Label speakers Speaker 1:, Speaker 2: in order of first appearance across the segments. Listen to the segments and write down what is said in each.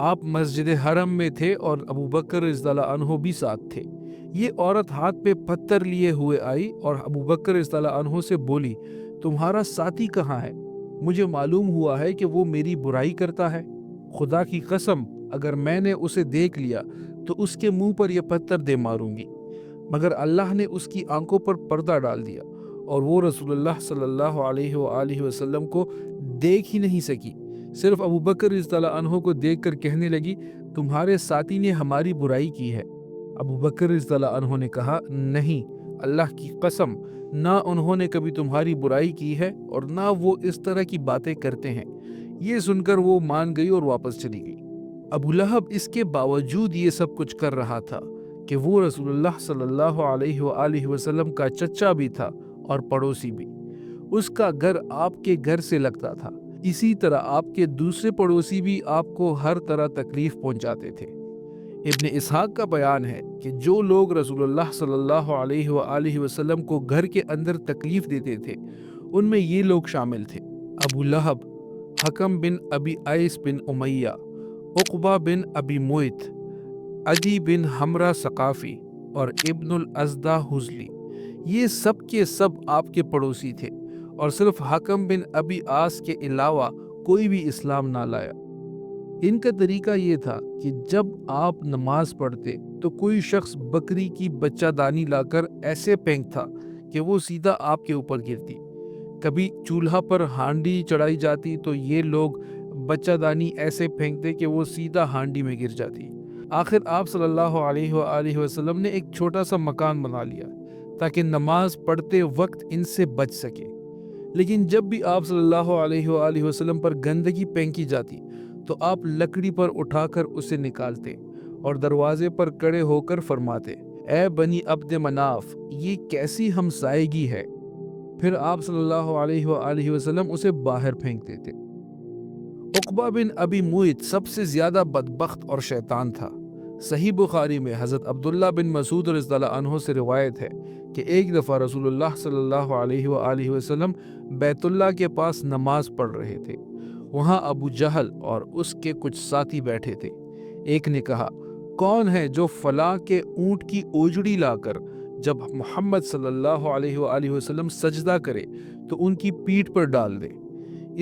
Speaker 1: آپ مسجد حرم میں تھے اور ابو بکر رضی اللہ عنہ بھی ساتھ تھے۔ یہ عورت ہاتھ پہ پتھر لیے ہوئے آئی اور ابو بکر رضی اللہ عنہ سے بولی، تمہارا ساتھی کہاں ہے؟ مجھے معلوم ہوا ہے کہ وہ میری برائی کرتا ہے۔ خدا کی قسم اگر میں نے اسے دیکھ لیا تو اس کے منہ پر یہ پتھر دے ماروں گی۔ مگر اللہ نے اس کی آنکھوں پر پردہ ڈال دیا اور وہ رسول اللہ صلی اللہ علیہ وآلہ وسلم کو دیکھ ہی نہیں سکی۔ صرف ابو بکر رضی اللہ عنہ کو دیکھ کر کہنے لگی، تمہارے ساتھی نے ہماری برائی کی ہے۔ ابو بکر رضی اللہ عنہ نے کہا، نہیں، اللہ کی قسم، نہ انہوں نے کبھی تمہاری برائی کی ہے اور نہ وہ اس طرح کی باتیں کرتے ہیں۔ یہ سن کر وہ مان گئی اور واپس چلی گئی۔ ابو لہب اس کے باوجود یہ سب کچھ کر رہا تھا کہ وہ رسول اللہ صلی اللہ علیہ وآلہ وسلم کا چچا بھی تھا اور پڑوسی بھی۔ اس کا گھر آپ کے گھر سے لگتا تھا۔ اسی طرح آپ کے دوسرے پڑوسی بھی آپ کو ہر طرح تکلیف پہنچاتے تھے۔ ابن اسحاق کا بیان ہے کہ جو لوگ رسول اللہ صلی اللہ علیہ وآلہ وسلم کو گھر کے اندر تکلیف دیتے تھے ان میں یہ لوگ شامل تھے: ابو لہب، حکم بن ابی عیس بن امیہ، عقبہ بن ابی معیط، عدی بن حمرہ ثقافی اور ابن الازدہ حزلی۔ یہ سب کے سب آپ کے پڑوسی تھے اور صرف حکم بن ابی عاص کے علاوہ کوئی بھی اسلام نہ لایا۔ ان کا طریقہ یہ تھا کہ جب آپ نماز پڑھتے تو کوئی شخص بکری کی بچہ دانی لا کر ایسے پھینکتا کہ وہ سیدھا آپ کے اوپر گرتی۔ کبھی چولہا پر ہانڈی چڑھائی جاتی تو یہ لوگ بچہ دانی ایسے پھینکتے کہ وہ سیدھا ہانڈی میں گر جاتی۔ آخر آپ صلی اللہ علیہ وآلہ وسلم نے ایک چھوٹا سا مکان بنا لیا تاکہ نماز پڑھتے وقت ان سے بچ سکے۔ لیکن جب بھی آپ صلی اللہ علیہ وآلہ وسلم پر گندگی پھینکی جاتی تو آپ لکڑی پر اٹھا کر اسے نکالتے اور دروازے پر کھڑے ہو کر فرماتے، اے بنی عبد مناف، یہ کیسی ہمسائیگی ہے؟ پھر آپ صلی اللہ علیہ وآلہ وسلم اسے باہر پھینک دیتے۔ عقبہ بن ابی معیط سب سے زیادہ بدبخت اور شیطان تھا۔ صحیح بخاری میں حضرت عبداللہ بن مسعود رضی اللہ عنہ سے روایت ہے کہ ایک دفعہ رسول اللہ صلی اللہ علیہ وآلہ وسلم بیت اللہ کے پاس نماز پڑھ رہے تھے۔ وہاں ابو جہل اور اس کے کچھ ساتھی بیٹھے تھے۔ ایک نے کہا، کون ہے جو فلاں کے اونٹ کی اوجڑی لا کر جب محمد صلی اللہ علیہ وآلہ وسلم سجدہ کرے تو ان کی پیٹھ پر ڈال دے؟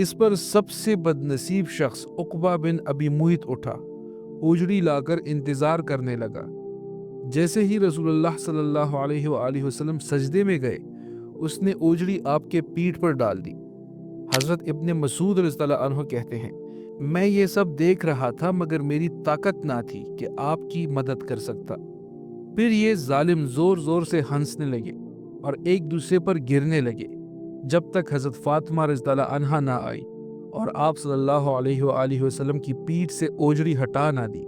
Speaker 1: اس پر سب سے بد نصیب شخص عقبہ بن ابی معیط اٹھا، اوجڑی لا کر انتظار کرنے لگا۔ جیسے ہی رسول اللہ صلی اللہ علیہ وآلہ وسلم سجدے میں گئے اس نے اوجڑی آپ کے پیٹھ پر ڈال دی۔ حضرت ابن مسعود رضی اللہ عنہ کہتے ہیں، میں یہ سب دیکھ رہا تھا مگر میری طاقت نہ تھی کہ آپ کی مدد کر سکتا۔ پھر یہ ظالم زور زور سے ہنسنے لگے اور ایک دوسرے پر گرنے لگے جب تک حضرت فاطمہ رضی اللہ عنہا نہ آئی اور آپ صلی اللہ علیہ وآلہ وسلم کی پیٹھ سے اوجڑی ہٹا نہ دی۔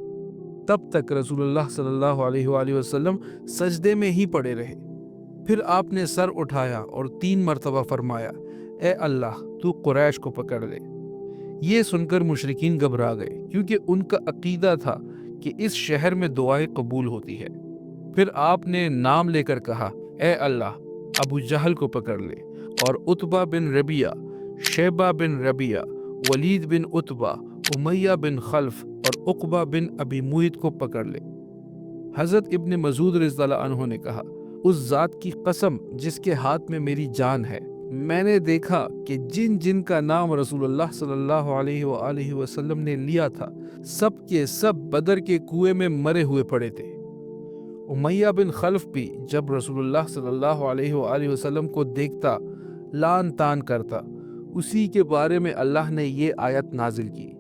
Speaker 1: تب تک رسول اللہ صلی اللہ علیہ وآلہ وسلم سجدے میں ہی پڑے رہے۔ پھر آپ نے سر اٹھایا اور 3 مرتبہ فرمایا، اے اللہ، تو قریش کو پکڑ لے۔ یہ سن کر مشرکین گھبرا گئے کیونکہ ان کا عقیدہ تھا کہ اس شہر میں دعائیں قبول ہوتی ہے۔ پھر آپ نے نام لے کر کہا، اے اللہ، ابو جہل کو پکڑ لے اور عتبہ بن ربیعہ، شیبہ بن ربیعہ، ولید بن عتبہ، امیہ بن خلف اور عقبہ بن ابی معیط کو پکڑ لے۔ حضرت ابن مسعود رضی اللہ عنہ نے کہا، اس ذات کی قسم جس کے ہاتھ میں میری جان ہے، میں نے دیکھا کہ جن جن کا نام رسول اللہ صلی اللہ علیہ وآلہ وسلم نے لیا تھا سب کے سب بدر کے کنویں میں مرے ہوئے پڑے تھے۔ امیہ بن خلف بھی جب رسول اللہ صلی اللہ علیہ وآلہ وسلم کو دیکھتا لان تان کرتا۔ اسی کے بارے میں اللہ نے یہ آیت نازل کی،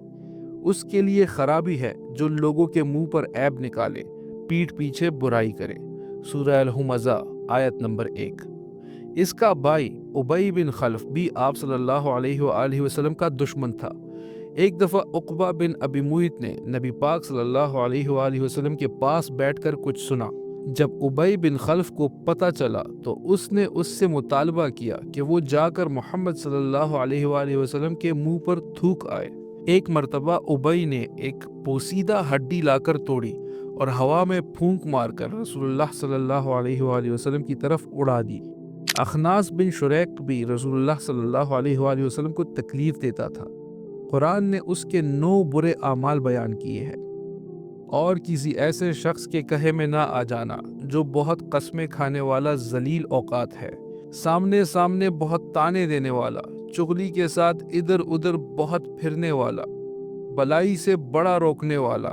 Speaker 1: اس کے لیے خرابی ہے جو لوگوں کے منہ پر عیب نکالے، پیٹھ پیچھے برائی کرے۔ سورہ الہمزہ آیت نمبر 1۔ اس کا بھائی ابی بن خلف بھی آپ صلی اللہ علیہ وآلہ وسلم کا دشمن تھا۔ ایک دفعہ عقبہ بن ابی معیط نے نبی پاک صلی اللہ علیہ وآلہ وسلم کے پاس بیٹھ کر کچھ سنا۔ جب ابی بن خلف کو پتہ چلا تو اس نے اس سے مطالبہ کیا کہ وہ جا کر محمد صلی اللہ علیہ وآلہ وسلم کے منہ پر تھوک آئے۔ ایک مرتبہ ابی نے ایک پوسیدہ ہڈی لا کر توڑی اور ہوا میں پھونک مار کر رسول اللہ صلی اللہ علیہ وآلہ وسلم کی طرف اڑا دی۔ اخناس بن شریق بھی رسول اللہ صلی اللہ علیہ وآلہ وسلم کو تکلیف دیتا تھا۔ قرآن نے اس کے 9 برے اعمال بیان کیے ہیں۔ اور کسی ایسے شخص کے کہے میں نہ آ جانا جو بہت قسمیں کھانے والا ذلیل اوقات ہے، سامنے بہت تانے دینے والا، چغلی کے ساتھ ادھر ادھر بہت پھرنے والا، بلائی سے بڑا روکنے والا،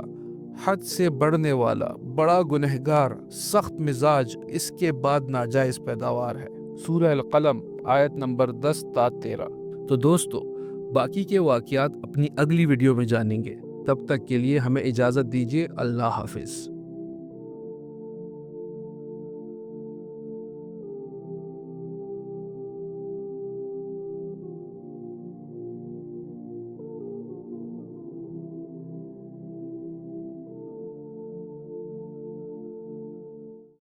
Speaker 1: حد سے بڑھنے والا، بڑا گنہگار، سخت مزاج، اس کے بعد ناجائز پیداوار ہے۔ سورہ القلم آیت نمبر 10 تا 13۔ تو دوستو، باقی کے واقعات اپنی اگلی ویڈیو میں جانیں گے۔ تب تک کے لیے ہمیں اجازت دیجیے۔ اللہ حافظ۔